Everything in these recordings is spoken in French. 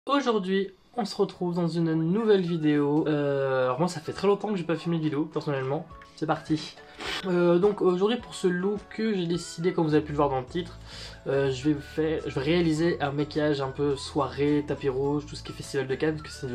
Aujourd'hui, on se retrouve dans une nouvelle vidéo. Alors moi, ça fait très longtemps que j'ai pas filmé de vidéo, personnellement. C'est parti. Donc aujourd'hui, pour ce look, j'ai décidé, comme vous avez pu le voir dans le titre, je vais réaliser un maquillage un peu soirée, tapis rouge, tout ce qui est festival de Cannes, parce que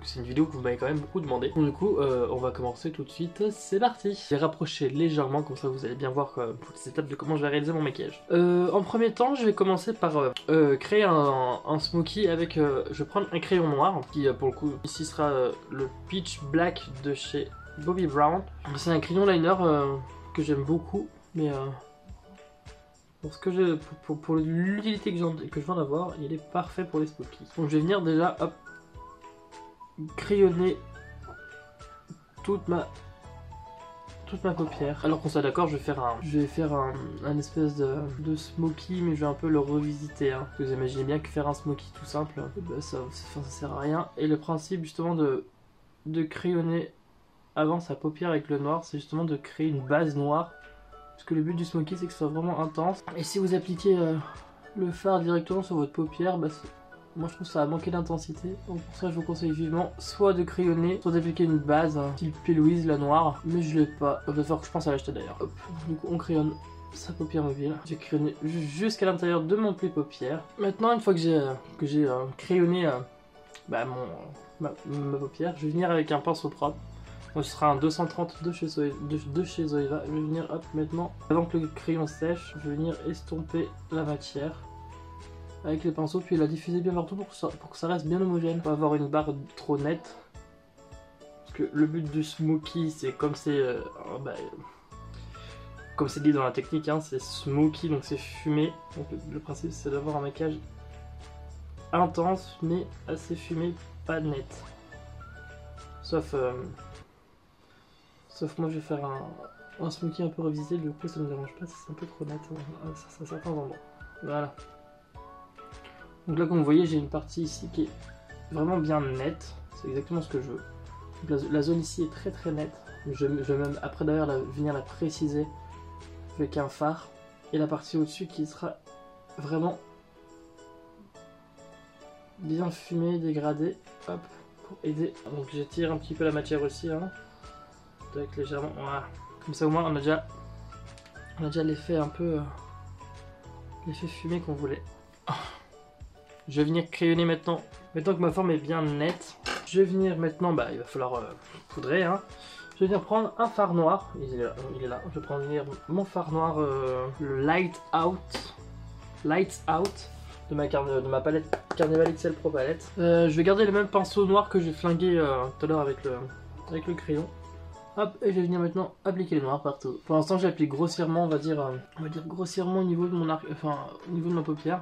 c'est une vidéo que vous m'avez quand même beaucoup demandé. Donc du coup, on va commencer tout de suite. C'est parti. Je vais rapprocher légèrement, comme ça vous allez bien voir toutes les étapes de comment je vais réaliser mon maquillage. En premier temps, je vais commencer par créer un smoky avec. Je vais prendre un crayon noir qui, pour le coup, ici sera le Peach Black de chez Bobbi Brown. C'est un crayon liner que j'aime beaucoup, mais pour, pour l'utilité que je viens d'avoir, il est parfait pour les smokies. Donc je vais venir déjà hop, crayonner toute ma paupière. Alors qu'on soit d'accord, je vais faire un espèce de smoky, mais je vais un peu le revisiter. Hein. Parce que vous imaginez bien que faire un smoky tout simple, bah, ça sert à rien. Et le principe justement de crayonner avant sa paupière avec le noir, c'est justement de créer une base noire. Parce que le but du smoky, c'est que ce soit vraiment intense. Et si vous appliquez le fard directement sur votre paupière, bah, moi je trouve que ça a manqué d'intensité. Donc pour ça, je vous conseille vivement soit de crayonner, soit d'appliquer une base, style P. Louise, la noire. Mais je l'ai pas. Il va falloir que je pense à l'acheter d'ailleurs. Du coup, on crayonne sa paupière mobile. J'ai crayonné jusqu'à l'intérieur de mon pli paupière. Maintenant, une fois que j'ai crayonné ma paupière, je vais venir avec un pinceau propre. Donc ce sera un 230 de chez Zoeva. Je vais venir, hop, maintenant, avant que le crayon sèche, je vais venir estomper la matière avec les pinceaux, puis la diffuser bien partout pour que ça reste bien homogène. Pas avoir une barre trop nette. Parce que le but du smoky, c'est comme comme c'est dit dans la technique, hein, c'est smoky, donc c'est fumé. Donc le principe, c'est d'avoir un maquillage intense, mais assez fumé, pas net. Sauf moi, je vais faire un smoky un peu revisité, du coup ça ne me dérange pas si c'est un peu trop net à certains endroits. Voilà. Donc là, comme vous voyez, j'ai une partie ici qui est vraiment bien nette. C'est exactement ce que je veux. Donc la zone ici est très très nette. Je vais même après d'ailleurs venir la préciser avec un fard. Et la partie au-dessus qui sera vraiment bien fumée, dégradée. Hop, pour aider. Donc j'étire un petit peu la matière aussi. Hein. Avec légèrement, voilà. Comme ça au moins on a déjà l'effet un peu l'effet fumé qu'on voulait. Je vais venir crayonner maintenant que ma forme est bien nette. Je vais venir maintenant, il va falloir poudrer. Hein. Je vais venir prendre un fard noir, il est là. Je vais prendre mon fard noir, le Lights Out de ma palette Carnival XL Pro Palette. Je vais garder le même pinceau noir que j'ai flingué tout à l'heure avec le crayon. Hop, et je vais venir maintenant appliquer le noir partout. Pour l'instant, j'applique grossièrement, on va dire grossièrement au niveau de mon arc, enfin au niveau de ma paupière.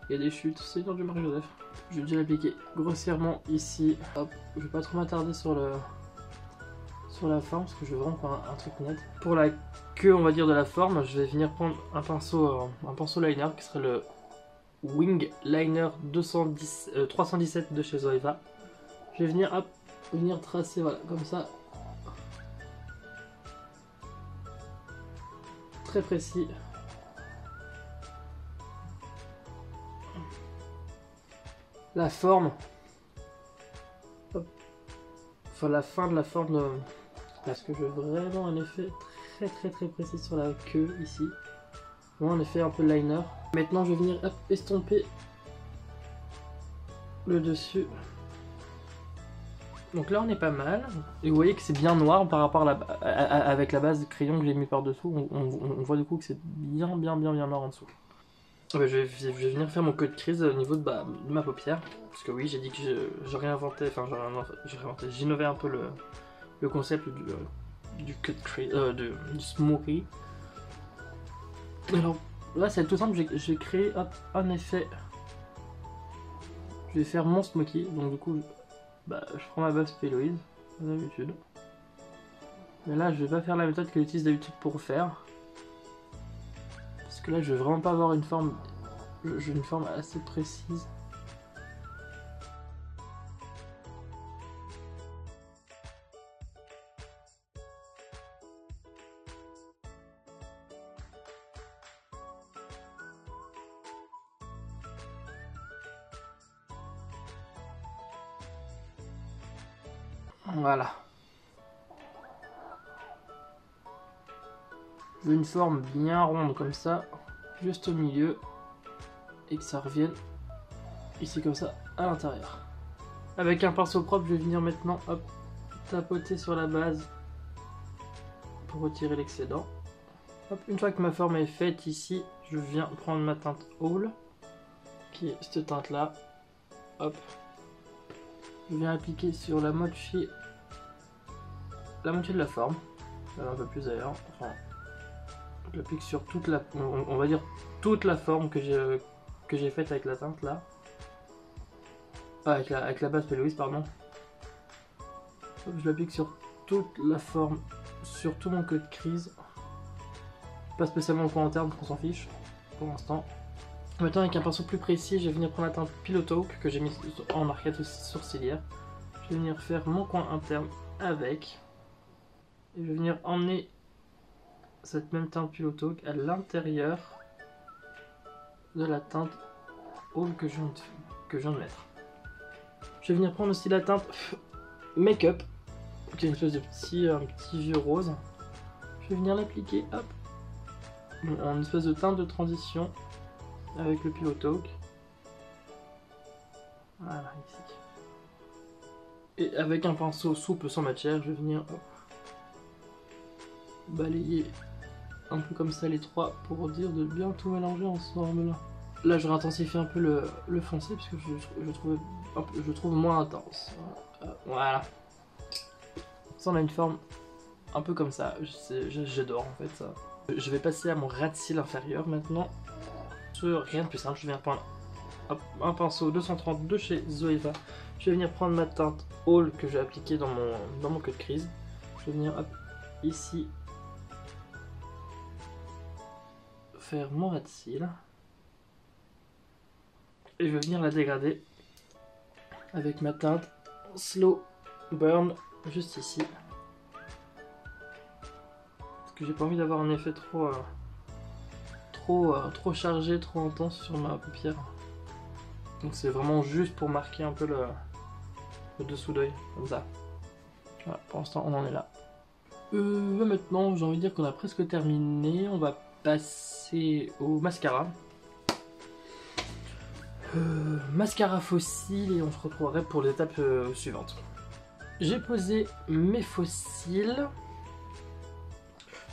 Il y a des chutes, Seigneur du Marie-Joseph. Je vais déjà l'appliquer grossièrement ici. Hop, je vais pas trop m'attarder sur la forme parce que je veux vraiment faire un truc net. Pour la queue, on va dire, de la forme, je vais venir prendre un pinceau liner qui serait le Wing Liner 317 de chez Zoeva. Je vais venir tracer, voilà, comme ça. Très précis. La forme. Hop. Enfin, la fin de la forme. Parce que je veux vraiment un effet très très très précis sur la queue ici. Vraiment un effet un peu liner. Maintenant, je vais venir estomper le dessus. Donc là, on est pas mal. Et vous voyez que c'est bien noir par rapport avec la base de crayon que j'ai mis par dessous. On voit du coup que c'est bien noir en dessous. Je vais venir faire mon code crise au niveau de ma paupière. Parce que oui, j'ai dit que je réinventais, j'innové un peu le concept du cut crise, du smoky. Alors là, c'est tout simple, j'ai créé un effet. Je vais faire mon smoky, donc du coup, je prends ma base P. Louise, comme d'habitude. Mais là, je vais pas faire la méthode que j'utilise d'habitude pour faire. Parce que là, je veux vraiment pas avoir une forme. J'ai une forme assez précise. Voilà. Je veux une forme bien ronde comme ça, juste au milieu, et que ça revienne ici comme ça à l'intérieur. Avec un pinceau propre, je vais venir maintenant hop, tapoter sur la base pour retirer l'excédent. Une fois que ma forme est faite ici, je viens prendre ma teinte All, qui est cette teinte là. Hop. Je viens appliquer sur la moitié de la forme, un peu plus d'ailleurs. Enfin, je l'applique sur toute la, on va dire toute la forme que j'ai faite avec la teinte là. Ah, avec la base P. Louise, pardon. Hop, je l'applique sur toute la forme, sur tout mon code crise. Pas spécialement au coin interne, qu'on s'en fiche pour l'instant. Maintenant, avec un pinceau plus précis, je vais venir prendre la teinte Pillow Talk que j'ai mis en arcade sourcilière. Je vais venir faire mon coin interne avec. Et je vais venir emmener cette même teinte Pillow Talk à l'intérieur de la teinte All que je viens de mettre. Je vais venir prendre aussi la teinte Make-up, qui est une espèce de petit vieux rose. Je vais venir l'appliquer, hop, en une espèce de teinte de transition avec le Pillow Talk. Voilà, ici. Et avec un pinceau souple sans matière, je vais venir hop, balayer un peu comme ça les trois pour dire de bien tout mélanger ensemble. Là, je réintensifie un peu le foncé parce que je trouve moins intense. Voilà. Ça, on a une forme un peu comme ça. J'adore en fait ça. Je vais passer à mon ras de cils inférieur maintenant. Rien de plus simple, je viens prendre un pinceau 230 de chez Zoeva. Je vais venir prendre ma teinte All que j'ai appliquée dans mon queue de crise. Je vais venir hop, ici faire mon ras de cils. Et je vais venir la dégrader avec ma teinte Slow Burn juste ici. Parce que j'ai pas envie d'avoir un effet trop chargé, trop intense sur ma paupière. Donc c'est vraiment juste pour marquer un peu le dessous d'œil, comme ça. Voilà, pour l'instant on en est là. Maintenant j'ai envie de dire qu'on a presque terminé. On va passer au mascara. Mascara fossile et on se retrouverait pour l'étape suivante. J'ai posé mes fossiles.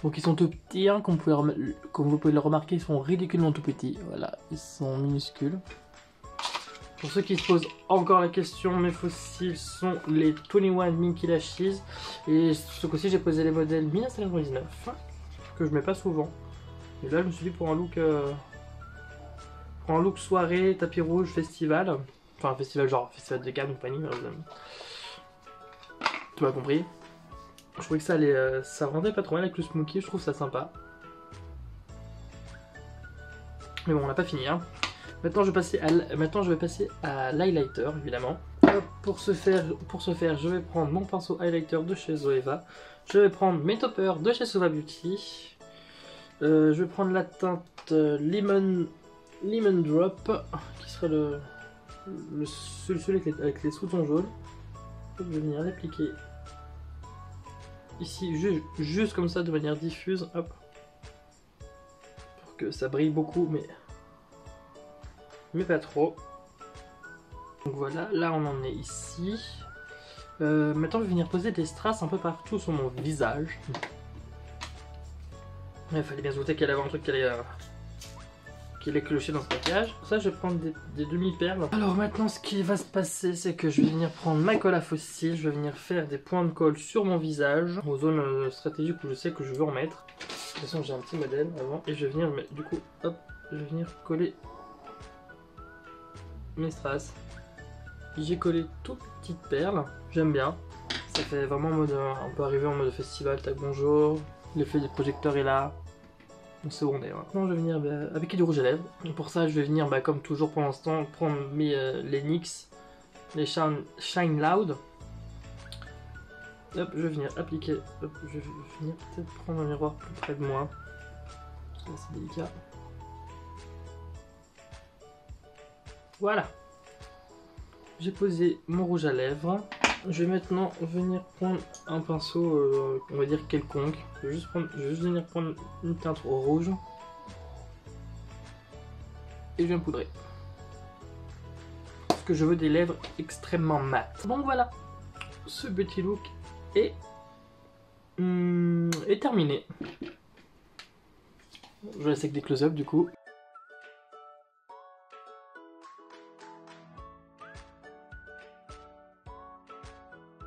Donc ils sont tout petits, hein, comme vous pouvez le remarquer, ils sont ridiculement tout petits. Voilà, ils sont minuscules. Pour ceux qui se posent encore la question, mes fossiles sont les 21 Minky Lashes. Et ce coup-ci, j'ai posé les modèles 1999, que je mets pas souvent. Et là, je me suis dit pour un look soirée, tapis rouge, festival. Enfin, festival genre festival de Cannes, compagnie. Tu m'as compris. Je trouvais que ça rendait pas trop mal avec le smoky, je trouve ça sympa. Mais bon, on n'a pas fini, hein. Maintenant, je vais passer à l'highlighter, évidemment. Pour ce faire, je vais prendre mon pinceau highlighter de chez Zoeva. Je vais prendre mes toppers de chez Sova Beauty. Je vais prendre la teinte Lemon Drop, qui sera celui avec les sous-tons jaunes. Je vais venir l'appliquer ici, juste comme ça, de manière diffuse, hop, pour que ça brille beaucoup, mais pas trop. Donc voilà, là on en est ici. Maintenant je vais venir poser des strass un peu partout sur mon visage. Il fallait bien se douter qu'elle avait un truc qui allait clocher dans ce maquillage. Pour ça je vais prendre des demi-perles. Alors maintenant ce qui va se passer, c'est que je vais venir prendre ma colle à fossiles. Je vais venir faire des points de colle sur mon visage, aux zones stratégiques où je sais que je veux en mettre. De toute façon j'ai un petit modèle avant. Et je vais venir, du coup, hop, je vais venir coller mes strass. J'ai collé toutes petites perles, j'aime bien. Ça fait vraiment mode, on peut arriver en mode festival, tac bonjour. L'effet des projecteurs est là. Donc c'est bon d'ailleurs. Maintenant je vais venir appliquer du rouge à lèvres. Et pour ça je vais venir comme toujours pour l'instant prendre les NYX, les Shine Loud. Hop, je vais venir appliquer. Hop, je vais venir peut-être prendre un miroir plus près de moi. Parce que là c'est délicat. Voilà. J'ai posé mon rouge à lèvres. Je vais maintenant venir prendre un pinceau, on va dire quelconque. Je vais juste venir prendre une teinte rouge. Et je viens poudrer. Parce que je veux des lèvres extrêmement mates. Donc voilà, ce petit look est terminé. Je laisse avec des close-up du coup.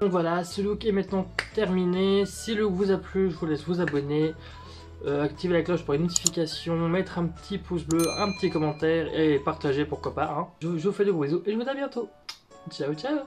Donc voilà, ce look est maintenant terminé. Si le look vous a plu, je vous laisse vous abonner, activer la cloche pour les notifications, mettre un petit pouce bleu, un petit commentaire et partager pourquoi pas. Hein. Je vous fais de gros bisous et je vous dis à bientôt. Ciao ciao.